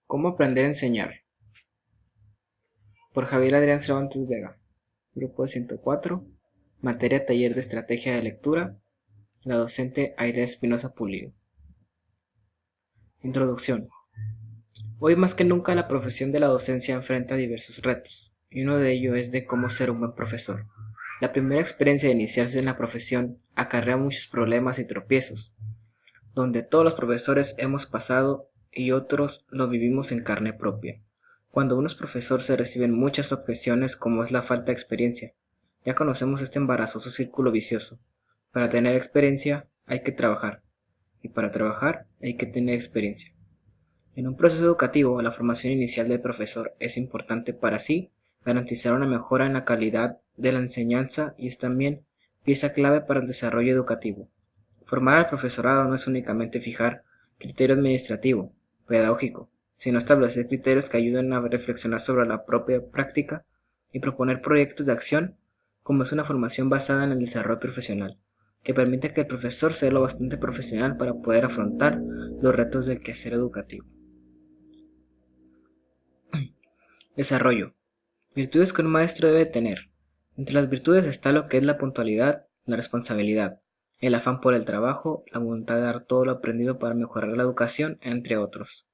¿Cómo aprender a enseñar? Por Javier Adrián Cervantes Vega. Grupo 104. Materia Taller de Estrategia de Lectura. La docente Aida Espinosa Pulido. Introducción. Hoy más que nunca la profesión de la docencia enfrenta diversos retos, y uno de ellos es de cómo ser un buen profesor. La primera experiencia de iniciarse en la profesión acarrea muchos problemas y tropiezos, donde todos los profesores hemos pasado y otros lo vivimos en carne propia. Cuando uno es profesor se reciben muchas objeciones como es la falta de experiencia. Ya conocemos este embarazoso círculo vicioso. Para tener experiencia hay que trabajar, y para trabajar hay que tener experiencia. En un proceso educativo, la formación inicial del profesor es importante para así garantizar una mejora en la calidad de la enseñanza y es también pieza clave para el desarrollo educativo. Formar al profesorado no es únicamente fijar criterio administrativo, pedagógico, sino establecer criterios que ayuden a reflexionar sobre la propia práctica y proponer proyectos de acción, como es una formación basada en el desarrollo profesional, que permite que el profesor sea lo bastante profesional para poder afrontar los retos del quehacer educativo. Desarrollo. Virtudes que un maestro debe tener. Entre las virtudes está lo que es la puntualidad, la responsabilidad, el afán por el trabajo, la voluntad de dar todo lo aprendido para mejorar la educación, entre otros.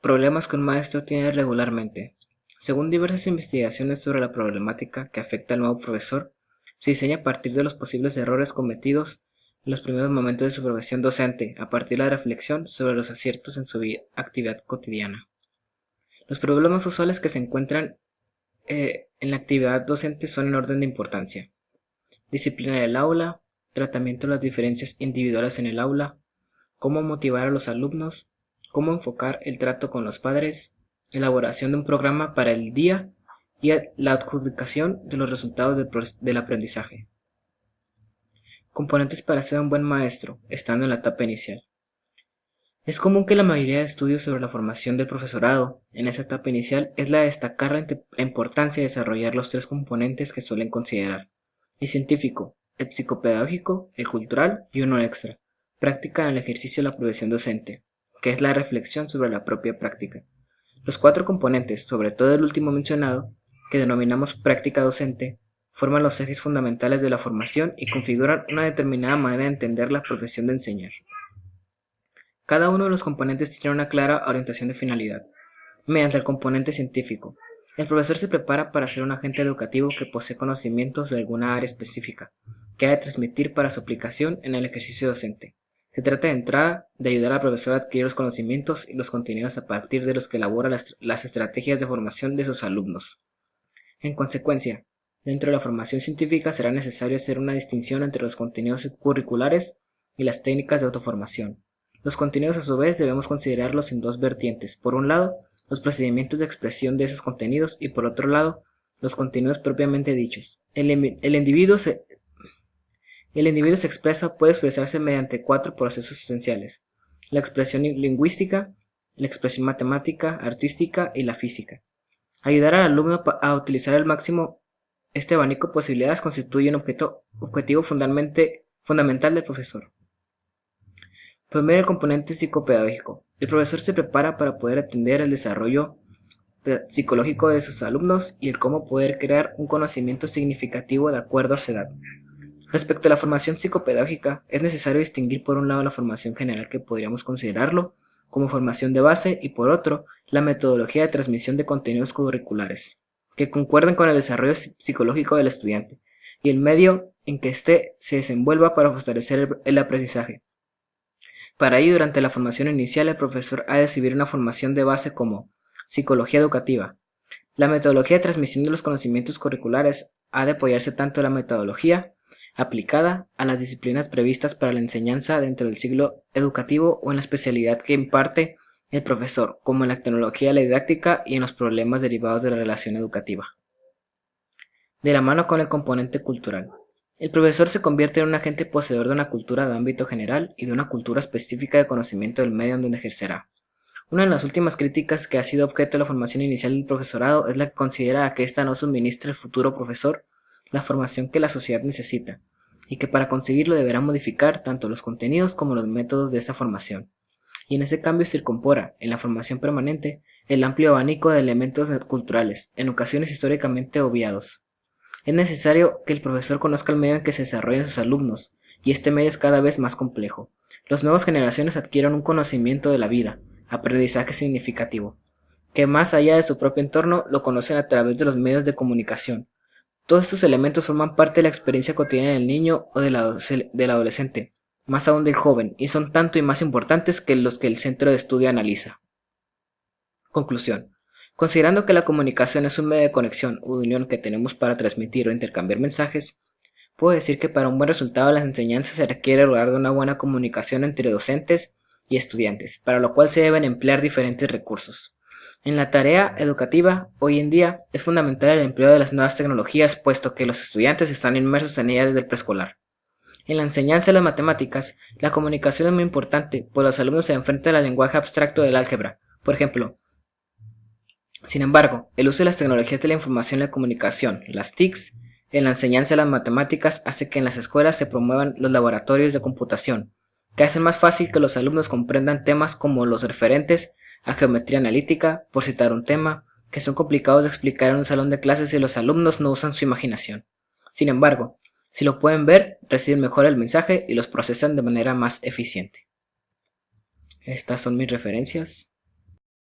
Problemas que un maestro tiene regularmente. Según diversas investigaciones sobre la problemática que afecta al nuevo profesor, se diseña a partir de los posibles errores cometidos en los primeros momentos de su profesión docente, a partir de la reflexión sobre los aciertos en su actividad cotidiana. Los problemas usuales que se encuentran en la actividad docente son en orden de importancia: disciplina del aula, tratamiento de las diferencias individuales en el aula, cómo motivar a los alumnos, cómo enfocar el trato con los padres, elaboración de un programa para el día y la adjudicación de los resultados del aprendizaje. Componentes para ser un buen maestro, estando en la etapa inicial. Es común que la mayoría de estudios sobre la formación del profesorado en esa etapa inicial es la de destacar la importancia de desarrollar los tres componentes que suelen considerar: el científico, el psicopedagógico, el cultural y uno extra, práctica en el ejercicio de la profesión docente, que es la reflexión sobre la propia práctica. Los cuatro componentes, sobre todo el último mencionado, que denominamos práctica docente, forman los ejes fundamentales de la formación y configuran una determinada manera de entender la profesión de enseñar. Cada uno de los componentes tiene una clara orientación de finalidad. Mediante el componente científico, el profesor se prepara para ser un agente educativo que posee conocimientos de alguna área específica, que ha de transmitir para su aplicación en el ejercicio docente. Se trata de entrada de ayudar al profesor a adquirir los conocimientos y los contenidos a partir de los que elabora las estrategias de formación de sus alumnos. En consecuencia, dentro de la formación científica será necesario hacer una distinción entre los contenidos curriculares y las técnicas de autoformación. Los contenidos, a su vez, debemos considerarlos en dos vertientes: por un lado, los procedimientos de expresión de esos contenidos y por otro lado, los contenidos propiamente dichos. El individuo se expresa, puede expresarse mediante cuatro procesos esenciales: la expresión lingüística, la expresión matemática, artística y la física. Ayudar al alumno a utilizar al máximo este abanico de posibilidades constituye un objetivo fundamental del profesor. Por medio del componente psicopedagógico, el profesor se prepara para poder atender el desarrollo psicológico de sus alumnos y el cómo poder crear un conocimiento significativo de acuerdo a su edad. Respecto a la formación psicopedagógica, es necesario distinguir por un lado la formación general, que podríamos considerarlo como formación de base, y por otro, la metodología de transmisión de contenidos curriculares, que concuerdan con el desarrollo psicológico del estudiante y el medio en que éste se desenvuelva para fortalecer el aprendizaje. Para ello, durante la formación inicial, el profesor ha de recibir una formación de base como psicología educativa. La metodología de transmisión de los conocimientos curriculares ha de apoyarse tanto en la metodología aplicada a las disciplinas previstas para la enseñanza dentro del ciclo educativo o en la especialidad que imparte el profesor, como en la tecnología de la didáctica y en los problemas derivados de la relación educativa. De la mano con el componente cultural, el profesor se convierte en un agente poseedor de una cultura de ámbito general y de una cultura específica de conocimiento del medio en donde ejercerá. Una de las últimas críticas que ha sido objeto de la formación inicial del profesorado es la que considera que ésta no suministra al futuro profesor la formación que la sociedad necesita, y que para conseguirlo deberá modificar tanto los contenidos como los métodos de esa formación. y en ese cambio se incorpora, en la formación permanente, el amplio abanico de elementos culturales, en ocasiones históricamente obviados. Es necesario que el profesor conozca el medio en que se desarrollan sus alumnos, y este medio es cada vez más complejo. Las nuevas generaciones adquieren un conocimiento de la vida, aprendizaje significativo, que más allá de su propio entorno lo conocen a través de los medios de comunicación. Todos estos elementos forman parte de la experiencia cotidiana del niño o del adolescente, más aún del joven, y son tanto y más importantes que los que el centro de estudio analiza. Conclusión. Considerando que la comunicación es un medio de conexión o de unión que tenemos para transmitir o intercambiar mensajes, puedo decir que para un buen resultado de las enseñanzas se requiere lograr una buena comunicación entre docentes y estudiantes, para lo cual se deben emplear diferentes recursos. En la tarea educativa, hoy en día, es fundamental el empleo de las nuevas tecnologías, puesto que los estudiantes están inmersos en ellas desde el preescolar. En la enseñanza de las matemáticas, la comunicación es muy importante, pues los alumnos se enfrentan al lenguaje abstracto del álgebra, por ejemplo. Sin embargo, el uso de las tecnologías de la información y la comunicación, las TICs, en la enseñanza de las matemáticas hace que en las escuelas se promuevan los laboratorios de computación, que hacen más fácil que los alumnos comprendan temas como los referentes a geometría analítica, por citar un tema, que son complicados de explicar en un salón de clases si los alumnos no usan su imaginación. Sin embargo, si lo pueden ver, reciben mejor el mensaje y los procesan de manera más eficiente. Estas son mis referencias.